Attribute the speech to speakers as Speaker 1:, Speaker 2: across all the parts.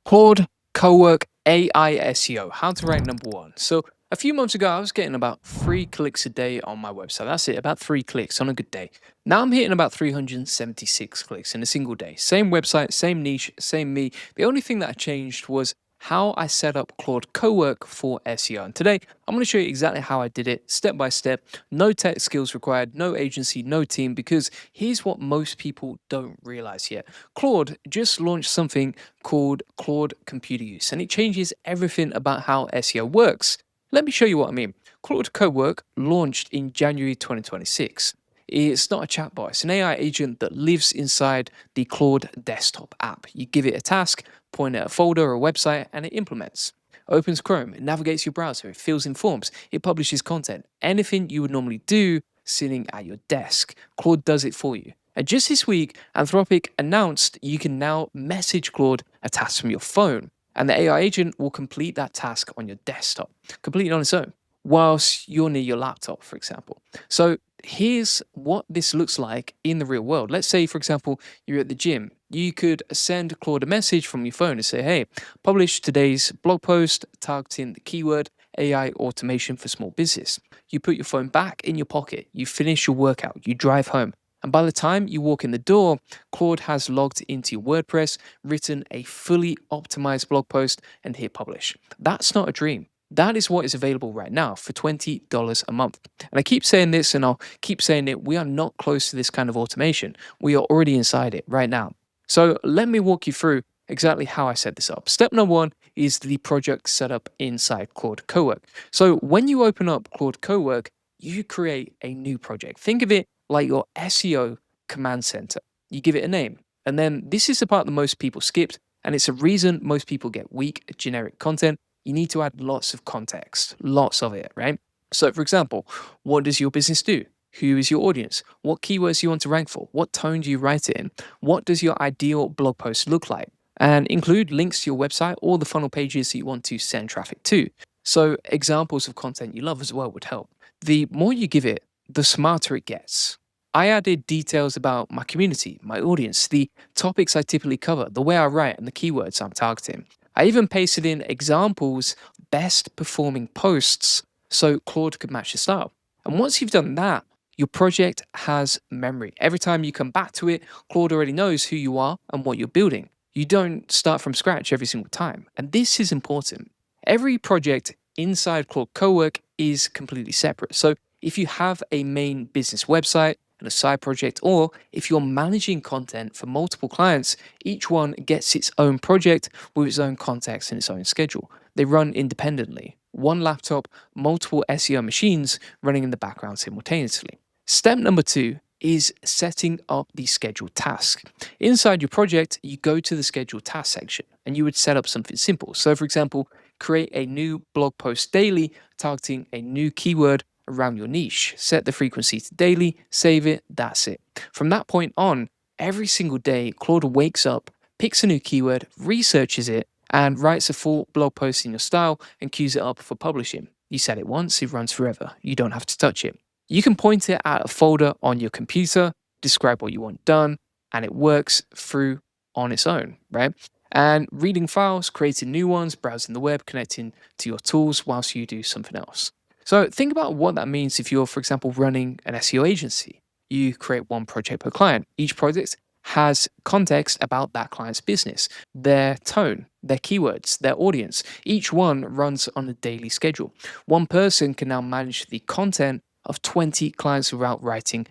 Speaker 1: Claude Co-work AI SEO, how to rank number one. So a few months ago, I was getting about 3 clicks a day on my website. That's it, about 3 clicks on a good day. Now I'm hitting about 376 clicks in a single day. Same website, same niche, same me. The only thing that I changed was how I set up Claude Co-work for SEO. And today, I'm going to show you exactly how I did it, step by step. No tech skills required, no agency, no team, because here's what most people don't realize yet. Claude just launched something called Claude Computer Use, and it changes everything about how SEO works. Let me show you what I mean. Claude Co-work launched in January 2026. It's not a chatbot, it's an AI agent that lives inside the Claude desktop app. You give it a task, point at a folder or a website, and it implements. Opens Chrome, it navigates your browser, it fills in forms, it publishes content. Anything you would normally do sitting at your desk, Claude does it for you. And just this week, Anthropic announced you can now message Claude a task from your phone, and the AI agent will complete that task on your desktop, completely on its own, whilst you're near your laptop, for example. So here's what this looks like in the real world. Let's say, for example, you're at the gym. You could send Claude a message from your phone and say, hey, publish today's blog post targeting the keyword AI automation for small business. You put your phone back in your pocket, you finish your workout, you drive home. And by the time you walk in the door, Claude has logged into your WordPress, written a fully optimized blog post, and hit publish. That's not a dream. That is what is available right now for $20 a month. And I keep saying this and I'll keep saying it. We are not close to this kind of automation. We are already inside it right now. So let me walk you through exactly how I set this up. Step number one is the project setup inside Claude Co-work. So when you open up Claude Co-work, you create a new project. Think of it like your SEO command center. You give it a name. And then this is the part that most people skipped, and it's a reason most people get weak, generic content. You need to add lots of context, lots of it, right? So, for example, what does your business do? Who is your audience? What keywords do you want to rank for? What tone do you write it in? What does your ideal blog post look like? And include links to your website or the funnel pages that you want to send traffic to. So, examples of content you love as well would help. The more you give it, the smarter it gets. I added details about my community, my audience, the topics I typically cover, the way I write, and the keywords I'm targeting. I even pasted in examples, best performing posts, so Claude could match your style. And once you've done that, your project has memory. Every time you come back to it, Claude already knows who you are and what you're building. You don't start from scratch every single time. And this is important. Every project inside Claude Co-work is completely separate. So if you have a main business website and a side project, or if you're managing content for multiple clients, each one gets its own project with its own context and its own schedule. They run independently. One laptop, multiple SEO machines running in the background simultaneously. Step number two is setting up the scheduled task. Inside your project, you go to the scheduled task section and you would set up something simple. So, for example, create a new blog post daily targeting a new keyword around your niche. Set the frequency to daily, save it, that's it. From that point on, every single day, Claude wakes up, picks a new keyword, researches it, and writes a full blog post in your style and queues it up for publishing. You set it once, it runs forever. You don't have to touch it. You can point it at a folder on your computer, describe what you want done, and it works through on its own, right? And reading files, creating new ones, browsing the web, connecting to your tools whilst you do something else. So think about what that means if you're, for example, running an SEO agency. You create one project per client. Each project has context about that client's business, their tone, their keywords, their audience. Each one runs on a daily schedule. One person can now manage the content of 20 clients without writing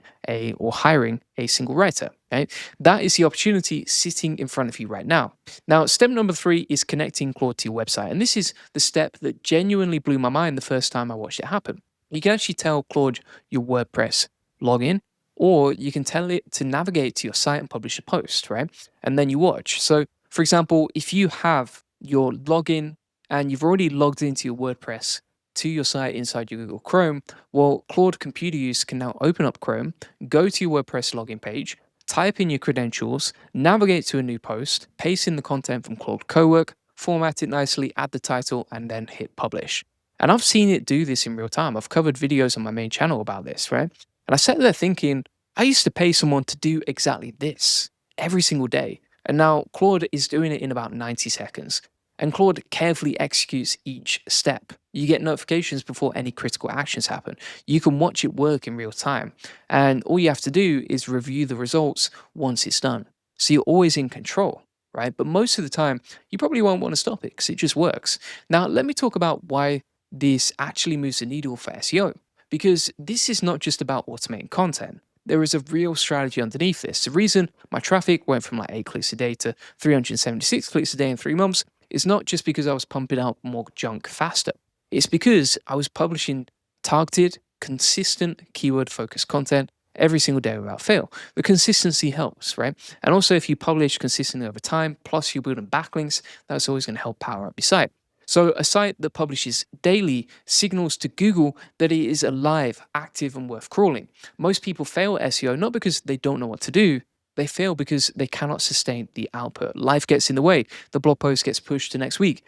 Speaker 1: or hiring a single writer. Right? That is the opportunity sitting in front of you right now. Now, step number three is connecting Claude to your website. And this is the step that genuinely blew my mind the first time I watched it happen. You can actually tell Claude your WordPress login, or you can tell it to navigate to your site and publish a post, right? And then you watch. So, for example, if you have your login and you've already logged into your WordPress to your site inside your Google Chrome, well, Claude Computer Use can now open up Chrome, go to your WordPress login page, type in your credentials, navigate to a new post, paste in the content from Claude Co-work, format it nicely, add the title, and then hit publish. And I've seen it do this in real time. I've covered videos on my main channel about this, right? And I sat there thinking, I used to pay someone to do exactly this every single day. And now Claude is doing it in about 90 seconds. And Claude carefully executes each step. You get notifications before any critical actions happen. You can watch it work in real time. And all you have to do is review the results once it's done. So you're always in control, right? But most of the time, you probably won't want to stop it because it just works. Now, let me talk about why this actually moves the needle for SEO, because this is not just about automating content. There is a real strategy underneath this. The reason my traffic went from like 8 clicks a day to 376 clicks a day in 3 months is not just because I was pumping out more junk faster. It's because I was publishing targeted, consistent, keyword focused content every single day without fail. The consistency helps, right? And also, if you publish consistently over time, plus you're building backlinks, that's always going to help power up your site. So, a site that publishes daily signals to Google that it is alive, active, and worth crawling. Most people fail at SEO not because they don't know what to do, they fail because they cannot sustain the output. Life gets in the way. The blog post gets pushed to next week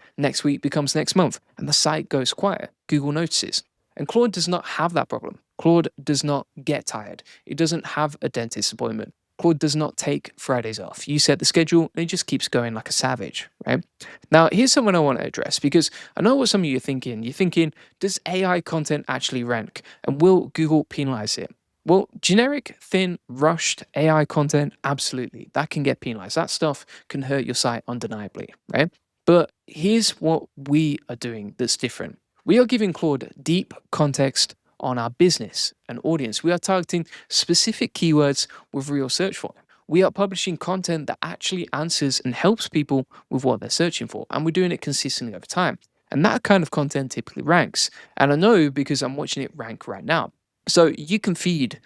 Speaker 1: becomes next month, and the site goes quiet. Google notices. And Claude does not have that problem. Claude does not get tired. It doesn't have a dentist appointment. Claude does not take Fridays off. You set the schedule and it just keeps going like a savage, right? Now, here's something I want to address because I know what some of you are thinking. You're thinking, does AI content actually rank? And will Google penalize it? Well, generic, thin, rushed AI content, absolutely. That can get penalized. That stuff can hurt your site undeniably, right? But here's what we are doing that's different. We are giving Claude deep context on our business and audience. We are targeting specific keywords with real search volume. We are publishing content that actually answers and helps people with what they're searching for. And we're doing it consistently over time. And that kind of content typically ranks. And I know because I'm watching it rank right now. So you can feed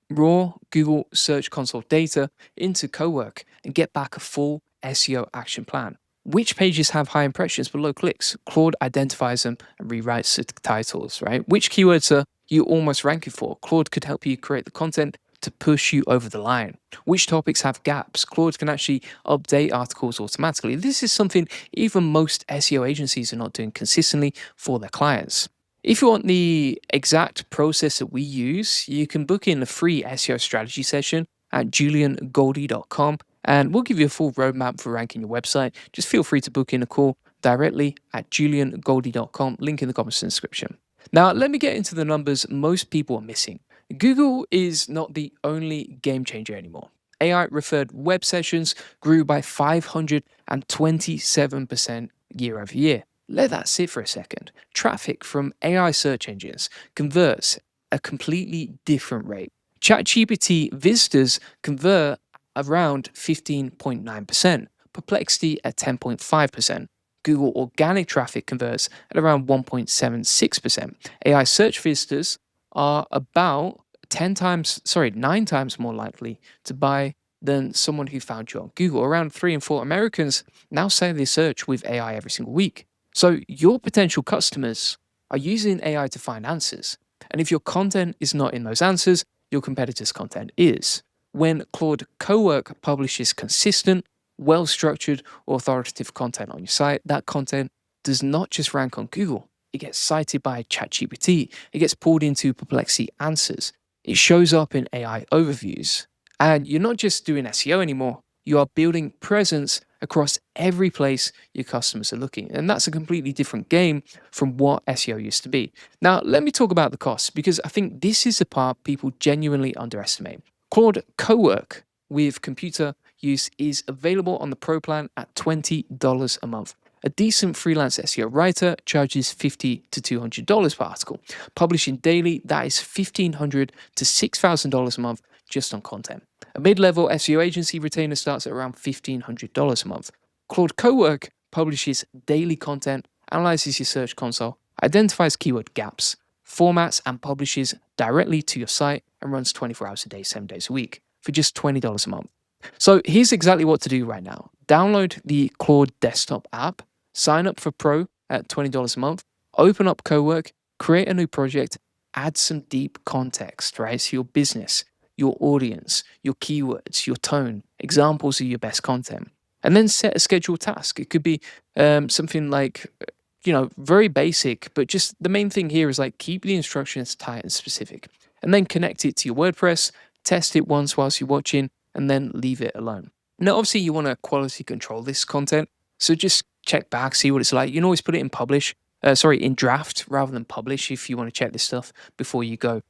Speaker 1: raw Google Search Console data into Co-work and get back a full SEO action plan. Which pages have high impressions but low clicks? Claude identifies them and rewrites the titles, right? Which keywords are you almost ranking for? Claude could help you create the content to push you over the line. Which topics have gaps? Claude can actually update articles automatically. This is something even most SEO agencies are not doing consistently for their clients. If you want the exact process that we use, you can book in a free SEO strategy session at juliangoldie.com and we'll give you a full roadmap for ranking your website. Just feel free to book in a call directly at juliangoldie.com, link in the comments description. Now, let me get into the numbers most people are missing. Google is not the only game changer anymore. AI referred web sessions grew by 527% year over year. Let that sit for a second. Traffic from AI search engines converts a completely different rate. ChatGPT visitors convert around 15.9%, Perplexity at 10.5%. Google organic traffic converts at around 1.76%. AI search visitors are about 9 times more likely to buy than someone who found you on Google. Around 3 in 4 Americans now say they search with AI every single week. So your potential customers are using AI to find answers. And if your content is not in those answers, your competitor's content is. When Claude Co-work publishes consistent, well-structured, authoritative content on your site, that content does not just rank on Google. It gets cited by ChatGPT. It gets pulled into Perplexity answers. It shows up in AI overviews. And you're not just doing SEO anymore. You are building presence across every place your customers are looking. And that's a completely different game from what SEO used to be. Now, let me talk about the costs because I think this is the part people genuinely underestimate. Claude Co-work with computer use is available on the Pro plan at $20 a month. A decent freelance SEO writer charges $50 to $200 per article. Publishing daily, that is $1,500 to $6,000 a month just on content. A mid-level SEO agency retainer starts at around $1,500 a month. Claude Co-work publishes daily content, analyzes your search console, identifies keyword gaps, formats and publishes directly to your site and runs 24 hours a day, 7 days a week for just $20 a month. So here's exactly what to do right now. Download the Claude desktop app, sign up for Pro at $20 a month, open up Co-work, create a new project, add some deep context, right? So your business, your audience, your keywords, your tone, examples of your best content. And then set a scheduled task. It could be something like, very basic, but just the main thing here is like keep the instructions tight and specific. And then connect it to your WordPress, test it once whilst you're watching, and then leave it alone. Now, obviously, you want to quality control this content. So just check back, see what it's like. You can always put it in in draft rather than publish if you want to check this stuff before you go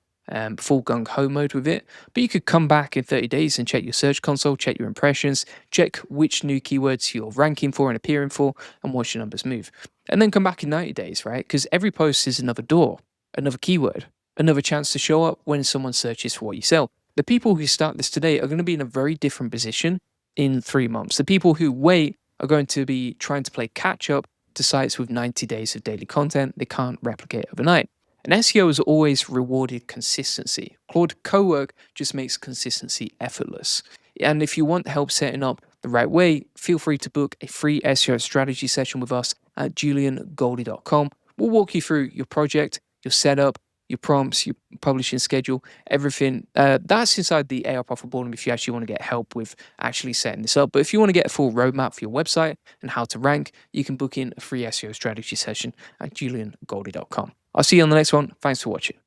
Speaker 1: full gung ho mode with it. But you could come back in 30 days and check your search console, check your impressions, check which new keywords you're ranking for and appearing for, and watch your numbers move. And then come back in 90 days, right? Because every post is another door, another keyword, another chance to show up when someone searches for what you sell. The people who start this today are going to be in a very different position in 3 months. The people who wait are going to be trying to play catch up to sites with 90 days of daily content they can't replicate overnight. And SEO has always rewarded consistency. Claude Co-work just makes consistency effortless. And if you want help setting up the right way, feel free to book a free SEO strategy session with us at juliangoldie.com. We'll walk you through your project, your setup, your prompts, your publishing schedule, everything. That's inside the AI Profit Board if you actually want to get help with actually setting this up. But if you want to get a full roadmap for your website and how to rank, you can book in a free SEO strategy session at juliangoldie.com. I'll see you on the next one. Thanks for watching.